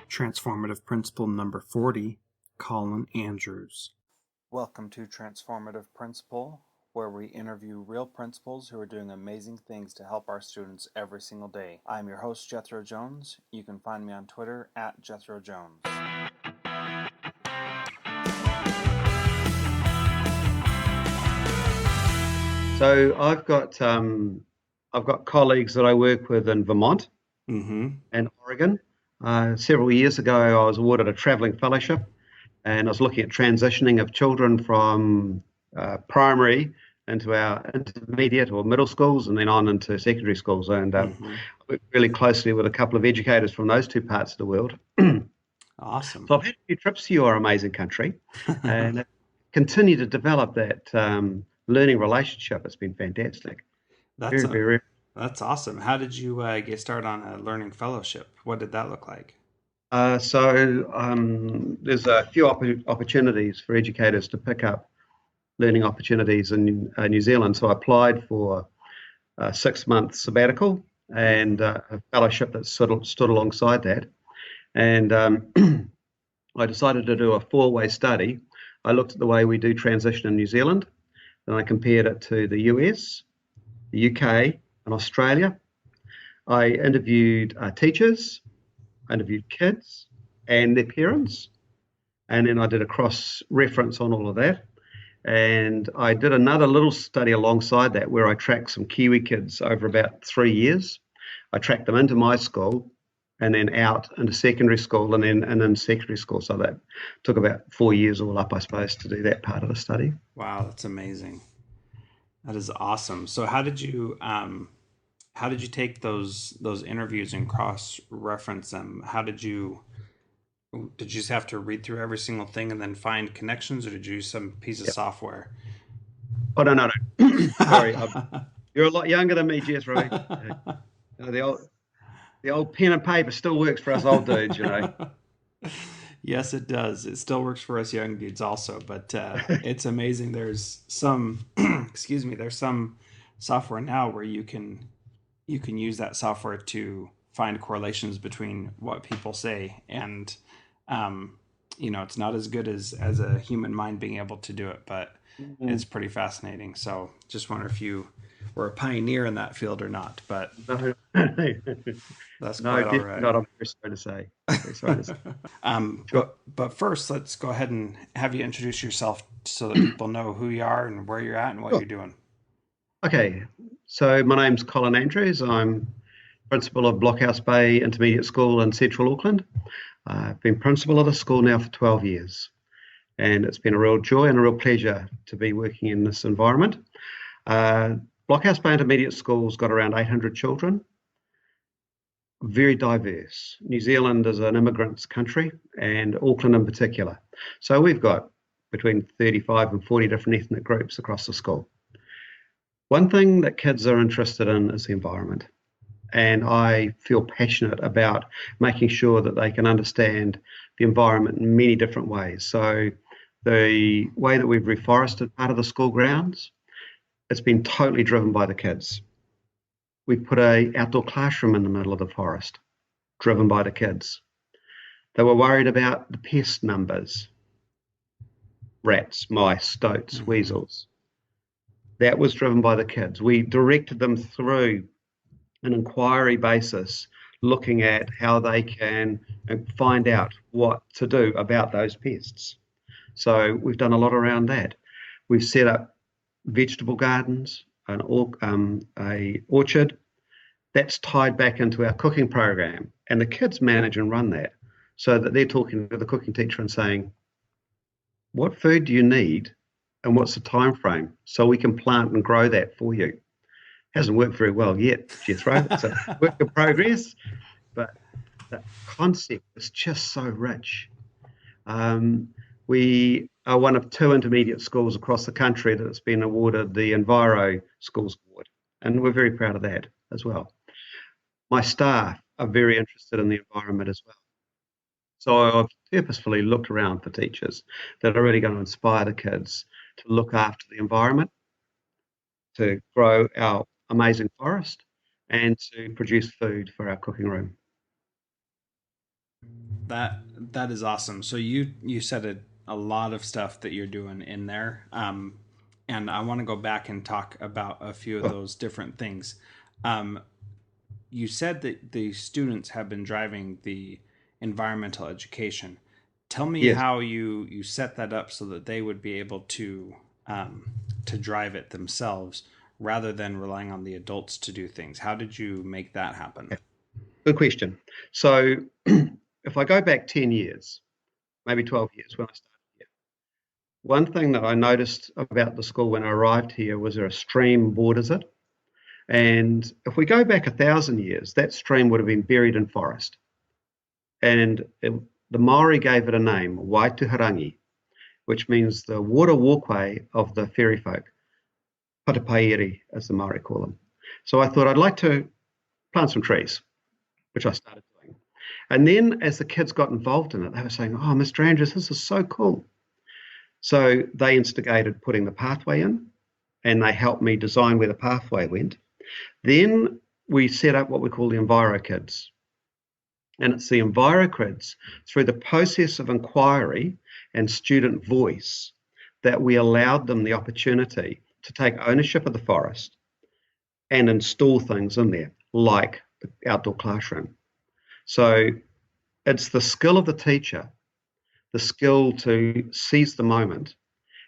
Transformative Principle number 40, Colin Andrews. Welcome to Transformative Principle, where we interview real principals who are doing amazing things to help our students every single day. I'm your host, Jethro Jones. You can find me on Twitter at Jethro Jones. So I've got colleagues that I work with in Vermont and Oregon. Several years ago, I was awarded a traveling fellowship, and I was looking at transitioning of children from primary into our intermediate or middle schools and then on into secondary schools. And I work really closely with a couple of educators from those two parts of the world. Awesome. So I've had a few trips to your amazing country and continue to develop that learning relationship. It's been fantastic. That's awesome. How did you get started on a learning fellowship? What did that look like? There's a few opportunities for educators to pick up learning opportunities in New Zealand. So I applied for a 6-month sabbatical and a fellowship that stood alongside that. And I decided to do a 4-way study. I looked at the way we do transition in New Zealand, and I compared it to the US, the UK, and Australia. I interviewed teachers, I interviewed kids and their parents, and then I did a cross-reference on all of that. And I did another little study alongside that where I tracked some Kiwi kids over about 3 years. I tracked them into my school and then out into secondary school and then secondary school. So that took about 4 years all up, I suppose, to do that part of the study. Wow, that's amazing. That is awesome. So how did you take those interviews and cross-reference them? Did you just have to read through every single thing and then find connections, or did you use some piece of software? Oh, no. Sorry. You're a lot younger than me, Jethro. The old pen and paper still works for us old dudes, you know. Yes, it does. It still works for us young dudes also, but it's amazing. There's some, there's some software now where you can use that software to find correlations between what people say, and it's not as good as a human mind being able to do it, but it's pretty fascinating. So just wonder if you were a pioneer in that field or not, but No. That's quite all right. Not, I'm very sorry to say. Very sorry to say. Sure. But first, let's go ahead and have you introduce yourself so that people know who you are and where you're at and what you're doing. Okay, so my name's Colin Andrews. I'm principal of Blockhouse Bay Intermediate School in central Auckland. I've been principal of the school now for 12 years, and it's been a real joy and a real pleasure to be working in this environment. Blockhouse Bay Intermediate School's got around 800 children, very diverse. New Zealand is an immigrants country, and Auckland in particular. So we've got between 35 and 40 different ethnic groups across the school. One thing that kids are interested in is the environment. And I feel passionate about making sure that they can understand the environment in many different ways. So the way that we've reforested part of the school grounds, it's been totally driven by the kids. We put an outdoor classroom in the middle of the forest, driven by the kids. They were worried about the pest numbers, rats, mice, stoats, weasels. That was driven by the kids. We directed them through an inquiry basis, looking at how they can find out what to do about those pests. So we've done a lot around that. We've set up vegetable gardens, a orchard. That's tied back into our cooking program, and the kids manage and run that, so that they're talking to the cooking teacher and saying, what food do you need and what's the time frame, so we can plant and grow that for you. Hasn't worked very well yet, Jethro. It's a work in progress, but the concept is just so rich. We are one of 2 intermediate schools across the country that's been awarded the Enviro Schools Award, and we're very proud of that as well. My staff are very interested in the environment as well. So I've purposefully looked around for teachers that are really going to inspire the kids to look after the environment, to grow our amazing forest, and to produce food for our cooking room. That is awesome. So you said a lot of stuff that you're doing in there, and I want to go back and talk about a few of Oh, those different things. Um, you said that the students have been driving the environmental education. Tell me yes. how you set that up so that they would be able to drive it themselves rather than relying on the adults to do things. How did you make that happen? Good question. So if I go back 10 years, maybe 12 years when I started here, one thing that I noticed about the school when I arrived here was there a stream borders it. And if we go back 1,000 years, that stream would have been buried in forest. And the Maori gave it a name, Waituharangi, which means the water walkway of the fairy folk, Patapairi, as the Maori call them. So I thought I'd like to plant some trees, which I started doing. And then as the kids got involved in it, they were saying, "Oh, Mr. Andrews, this is so cool." So they instigated putting the pathway in, and they helped me design where the pathway went. Then we set up what we call the Envirokids. And it's the Envirokids, through the process of inquiry and student voice, that we allowed them the opportunity to take ownership of the forest and install things in there, like the outdoor classroom. So it's the skill of the teacher, the skill to seize the moment,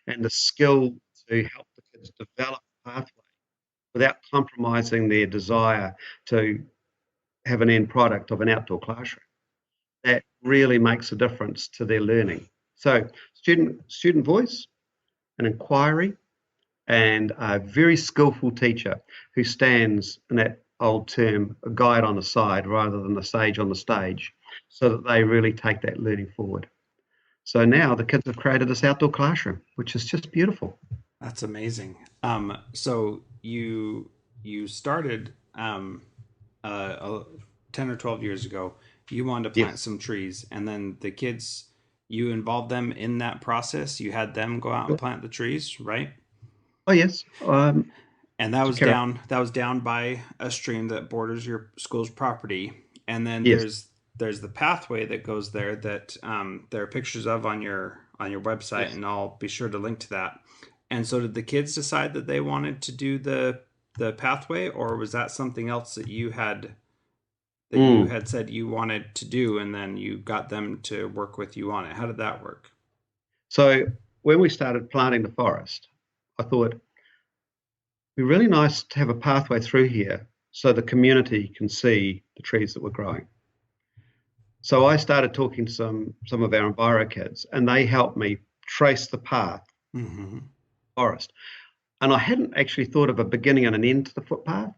and the skill to help the kids develop a pathway without compromising their desire to have an end product of an outdoor classroom. That really makes a difference to their learning. So student voice, an inquiry, and a very skillful teacher who stands in that old term, a guide on the side rather than the sage on the stage, so that they really take that learning forward. So now the kids have created this outdoor classroom, which is just beautiful. That's amazing. So you started 10 or 12 years ago. You wanted to plant Yes. some trees, and then the kids, you involved them in that process. You had them go out and plant the trees, right? Oh, yes. And that To was carry on. down by a stream that borders your school's property. And then Yes. there's the pathway that goes there that there are pictures of on your website, Yes. and I'll be sure to link to that. And so, did the kids decide that they wanted to do the pathway, or was that something else that you Mm. had said you wanted to do, and then you got them to work with you on it? How did that work? So when we started planting the forest, I thought it'd be really nice to have a pathway through here so the community can see the trees that we're growing. So I started talking to some of our Enviro kids, and they helped me trace the path Mm-hmm. forest. And I hadn't actually thought of a beginning and an end to the footpath.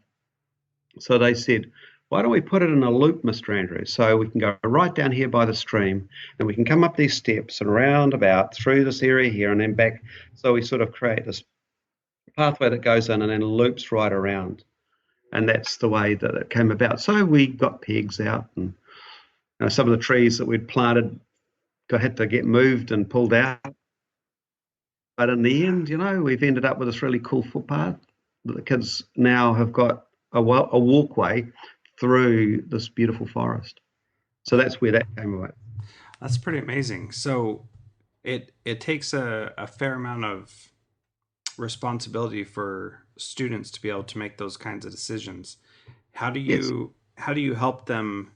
So they said, "Why don't we put it in a loop, Mr. Andrews, so we can go right down here by the stream and we can come up these steps and round about through this area here and then back." So we sort of create this pathway that goes in and then loops right around. And that's the way that it came about. So we got pegs out, and some of the trees that we'd planted had to get moved and pulled out. But in the end, we've ended up with this really cool footpath that the kids now have got a walkway through this beautiful forest. So that's where that came about. That's pretty amazing. So it takes a fair amount of responsibility for students to be able to make those kinds of decisions. Yes. How do you help them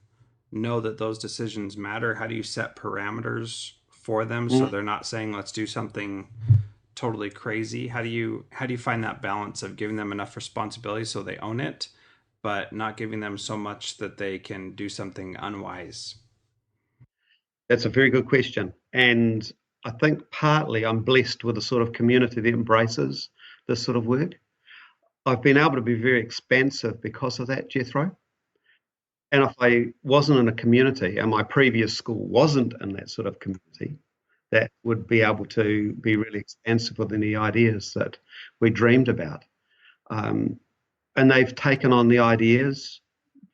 know that those decisions matter? How do you set parameters for them so Mm. they're not saying let's do something totally crazy? How do you find that balance of giving them enough responsibility so they own it, but not giving them so much that they can do something unwise? That's a very good question. And I think partly I'm blessed with a sort of community that embraces this sort of work. I've been able to be very expansive because of that, Jethro. And if I wasn't in a community and my previous school wasn't in that sort of community, that would be able to be really expansive with any ideas that we dreamed about. Um, and they've taken on the ideas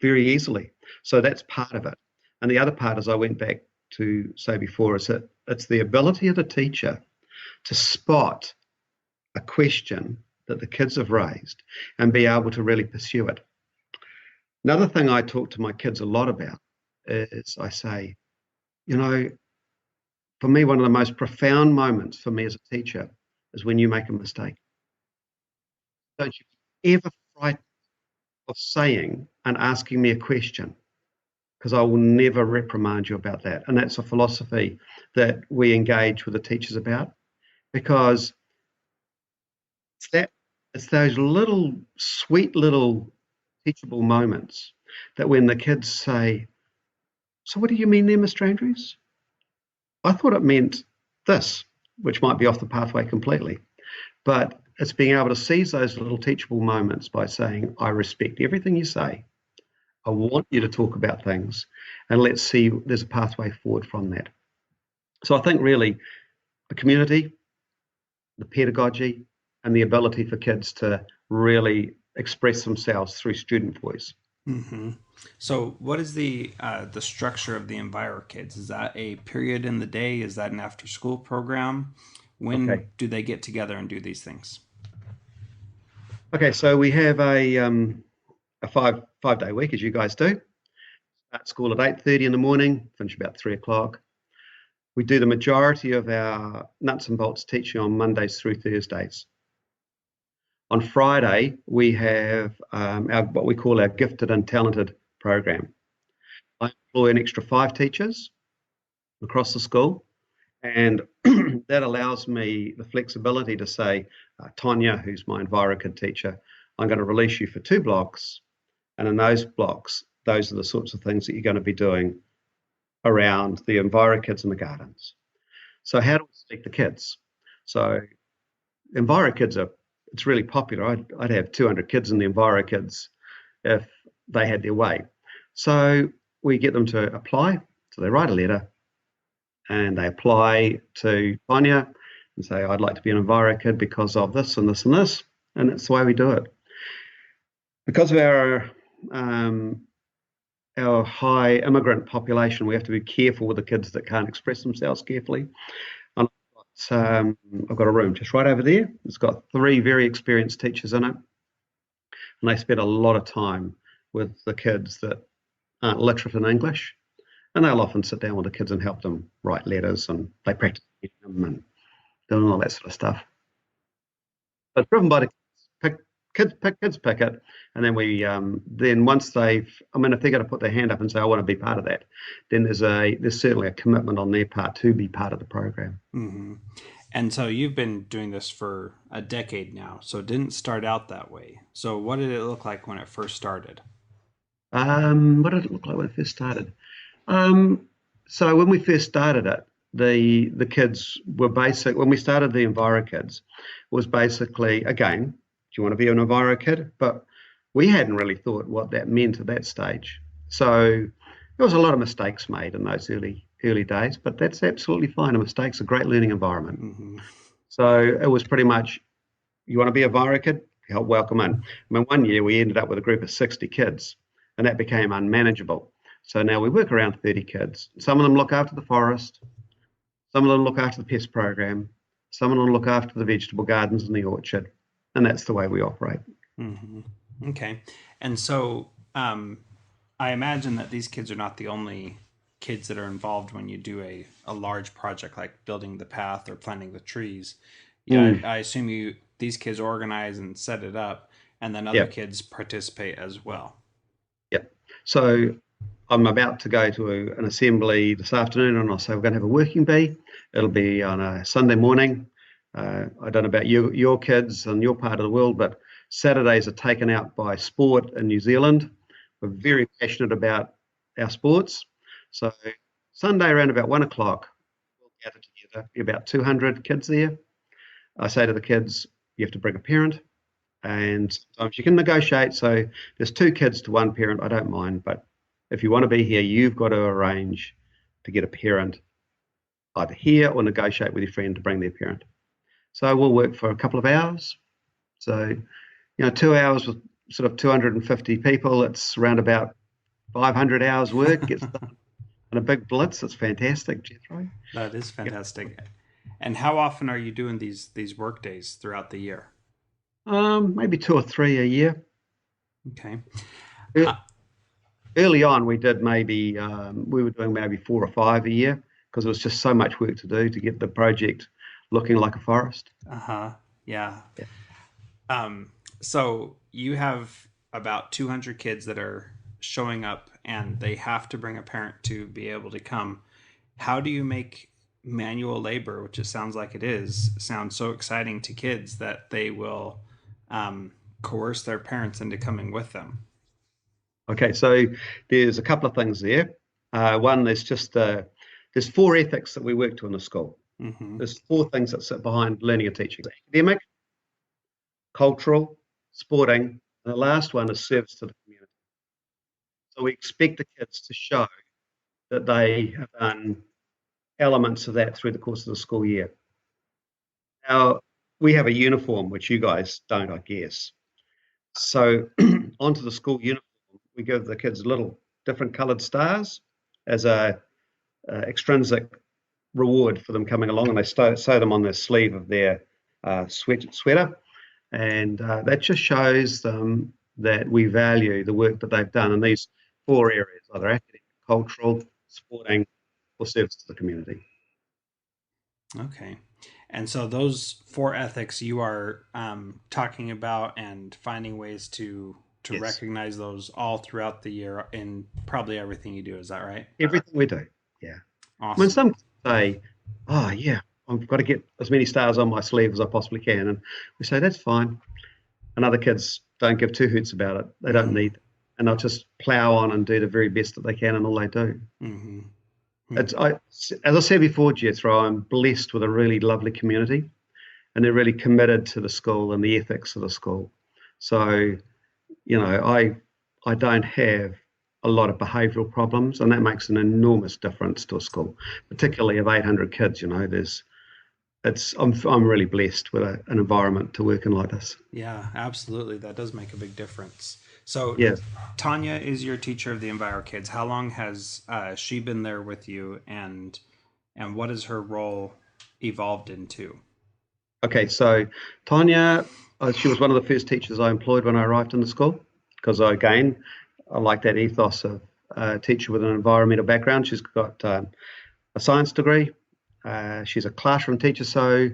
very easily. So that's part of it. And the other part, as I went back to say before, is that it's the ability of the teacher to spot a question that the kids have raised and be able to really pursue it. Another thing I talk to my kids a lot about is I say, you know, for me, one of the most profound moments for me as a teacher is when you make a mistake. Don't you be ever frightened of saying and asking me a question, because I will never reprimand you about that. And that's a philosophy that we engage with the teachers about, because it's that it's those little sweet little teachable moments that when the kids say, "So what do you mean there, Mr. Andrews? I thought it meant this," which might be off the pathway completely. But it's being able to seize those little teachable moments by saying, "I respect everything you say. I want you to talk about things, and let's see, there's a pathway forward from that." So I think really the community, the pedagogy, and the ability for kids to really express themselves through student voice. Mm-hmm. So, what is the structure of the Envirokids? Is that a period in the day? Is that an after-school program? Okay. When do they get together and do these things? Okay. So we have a five day week, as you guys do. Start school at 8:30 in the morning, finish about 3 o'clock. We do the majority of our nuts and bolts teaching on Mondays through Thursdays. On Friday, we have what we call our gifted and talented program. I employ an extra 5 teachers across the school, and that allows me the flexibility to say, Tonya, who's my Envirokid teacher, I'm going to release you for 2 blocks, and in those blocks, those are the sorts of things that you're going to be doing around the Envirokids and the gardens. So how do we select the kids? So Envirokids it's really popular. I'd have 200 kids in the Envirokids if they had their way. So we get them to apply. So they write a letter and they apply to Tonya and say, "I'd like to be an Envirokid because of this and this and this." And that's the way we do it. Because of our high immigrant population, we have to be careful with the kids that can't express themselves carefully. I've got a room just right over there. It's got 3 very experienced teachers in it, and they spend a lot of time with the kids that aren't literate in English, and they'll often sit down with the kids and help them write letters, and they practice them and doing all that sort of stuff. But driven by the kids pick it, and then we then once if they're going to put their hand up and say, "I want to be part of that," then there's certainly a commitment on their part to be part of the program. Mm-hmm. And so you've been doing this for a decade now. So it didn't start out that way. So what did it look like when it first started? What did it look like when it first started? Um, so when we first started it, the kids were basic. When we started the Envirokids, was basically, again, do you want to be an Envirokid? But we hadn't really thought what that meant at that stage. So there was a lot of mistakes made in those early days, but that's absolutely fine. A mistake's a great learning environment. Mm-hmm. So it was pretty much, you want to be a Envirokid? Help welcome in. One year we ended up with a group of 60 kids, and that became unmanageable. So now we work around 30 kids. Some of them look after the forest, some of them look after the pest program, some of them look after the vegetable gardens and the orchard, and that's the way we operate. Mm-hmm. Okay. And so I imagine that these kids are not the only kids that are involved when you do a large project like building the path or planting the trees. Yeah, I assume these kids organize and set it up, and then other kids participate as well. Yep. So I'm about to go to an assembly this afternoon, and I'll say we're going to have a working bee. It'll be on a Sunday morning. I don't know about your kids and your part of the world, but Saturdays are taken out by sport in New Zealand. We're very passionate about our sports. So Sunday around about 1 o'clock, we'll gather together, be about 200 kids there. I say to the kids, you have to bring a parent, and sometimes you can negotiate. So there's 2 kids to 1 parent. I don't mind, but if you want to be here, you've got to arrange to get a parent either here or negotiate with your friend to bring their parent. So we'll work for a couple of hours. So, 2 hours with sort of 250 people, it's around about 500 hours work gets done in a big blitz. It's fantastic, Jethro. That is fantastic. And how often are you doing these work days throughout the year? Maybe 2 or 3 a year. Okay. Uh, Early on, we did maybe we were doing maybe 4 or 5 a year because there was just so much work to do to get the project looking like a forest. Uh-huh. Yeah. Yeah. So you have about 200 kids that are showing up and they have to bring a parent to be able to come. How do you make manual labor, which it sounds like it is, sound so exciting to kids that they will coerce their parents into coming with them? Okay, so there's a couple of things there. One, there's 4 ethics that we work to in the school. Mm-hmm. There's 4 things that sit behind learning and teaching: academic, cultural, sporting, and the last one is service to the community. So we expect the kids to show that they have done elements of that through the course of the school year. Now, we have a uniform, which you guys don't, I guess. So onto the school uniform, we give the kids little different coloured stars as a extrinsic reward for them coming along, and they sew them on the sleeve of their sweater, and that just shows them that we value the work that they've done in these 4 areas, either academic, cultural, sporting, or service to the community. Okay. And so those 4 ethics you are talking about and finding ways to Yes, recognize those all throughout the year in probably everything you do. Is that right? everything we do. Yeah. I mean, Awesome. some say, "Oh, yeah, I've got to get as many stars on my sleeve as I possibly can," and we say that's fine. And other kids don't give 2 hoots about it. They don't Mm-hmm. need, and they'll just plow on and do the very best that they can, and all they do. Mm-hmm. As I said before, Jethro, I'm blessed with a really lovely community, and they're really committed to the school and the ethics of the school. So, I don't have a lot of behavioural problems, and that makes an enormous difference to a school, particularly of 800 kids. I'm really blessed with an environment to work in like this. Yeah, absolutely. That does make a big difference. So, Yes. Tanya is your teacher of the Envirokids. How long has she been there with you, and what has her role evolved into? Okay, so Tanya, she was one of the first teachers I employed when I arrived in the school because, I like that ethos of a teacher with an environmental background. She's got a science degree. She's a classroom teacher, so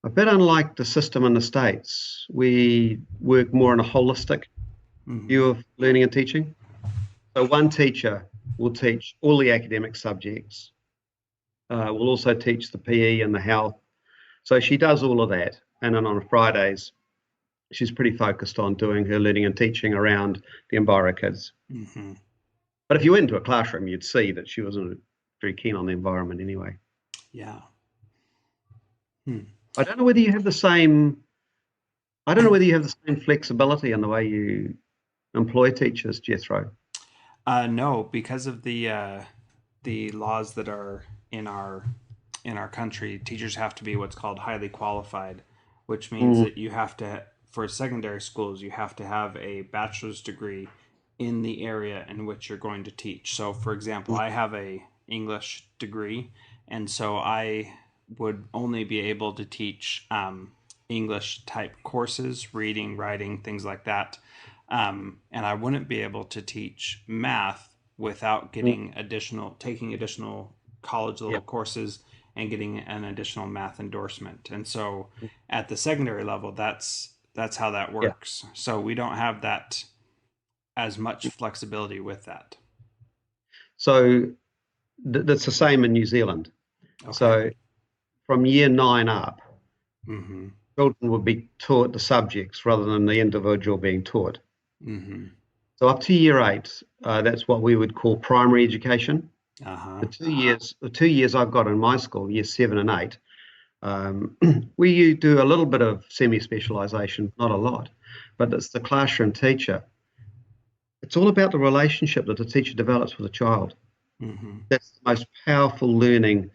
a bit unlike the system in the States, we work more in a holistic Mm-hmm. view of learning and teaching. So one teacher will teach all the academic subjects, will also teach the PE and the health. So she does all of that. And then on Fridays, she's pretty focused on doing her learning and teaching around the Envirokids. Mm-hmm. But if you went into a classroom, you'd see that she wasn't very keen on the environment anyway. Yeah. Hmm. I don't know whether you have the same. I don't know whether you have the same flexibility in the way you employ teachers, Jethro. No, because of the laws that are in our country, teachers have to be what's called highly qualified, which means Mm, that you have to, for secondary schools, you have to have a bachelor's degree in the area in which you're going to teach. So, for example, mm, I have a English degree, and so I would only be able to teach English type courses, reading, writing, things like that. And I wouldn't be able to teach math without mm. taking additional college Yeah, level courses and getting an additional math endorsement. And so at the secondary level, that's how that yeah. works. So we don't have that as much flexibility with that. So that's the same in New Zealand. Okay. So from year 9 up, Mm-hmm. children would be taught the subjects rather than the individual being taught. Mm-hmm. So up to year 8, that's what we would call primary education. Uh-huh. The 2 years I've got in my school, years 7 and 8, we do a little bit of semi-specialisation, not a lot, but it's the classroom teacher. It's all about the relationship that the teacher develops with a child. Mm-hmm. That's the most powerful learning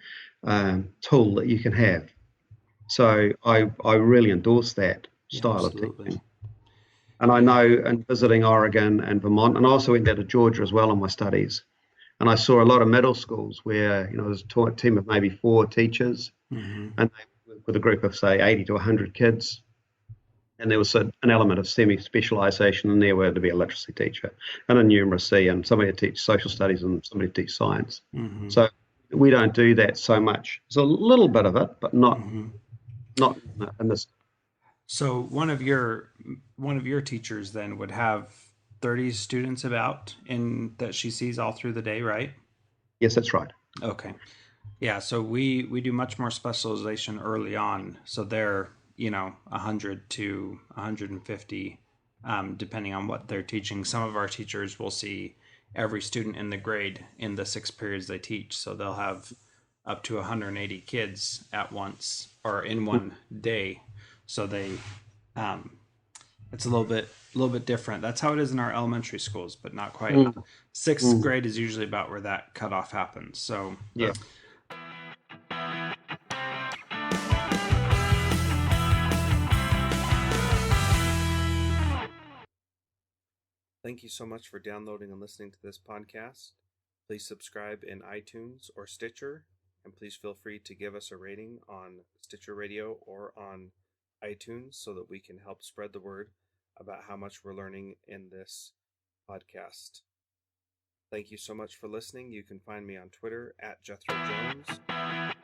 tool that you can have. So I really endorse that Yeah, style of absolutely. teaching. And I know in visiting Oregon and Vermont, and I also went down to Georgia as well in my studies, and I saw a lot of middle schools where there's a team of maybe 4 teachers, Mm-hmm. and they work with a group of say 80 to 100 kids, And there was an element of semi-specialisation in there where to be a literacy teacher and a numeracy and somebody to teach social studies and somebody to teach science. Mm-hmm. So we don't do that so much. There's a little bit of it, but not in this. So one of your teachers then would have 30 students about in that she sees all through the day, right? Yes, that's right. Okay. Yeah, so we do much more specialization early on. So they're, 100 to 150, depending on what they're teaching. Some of our teachers will see every student in the grade in the 6 periods they teach. So they'll have up to 180 kids at once or in one day. So they, it's a little bit different. That's how it is in our elementary schools, but not quite. Mm. Sixth grade is usually about where that cutoff happens. So Yeah. Thank you so much for downloading and listening to this podcast. Please subscribe in iTunes or Stitcher, and please feel free to give us a rating on Stitcher Radio or on iTunes so that we can help spread the word about how much we're learning in this podcast. Thank you so much for listening. You can find me on Twitter at Jethro Jones.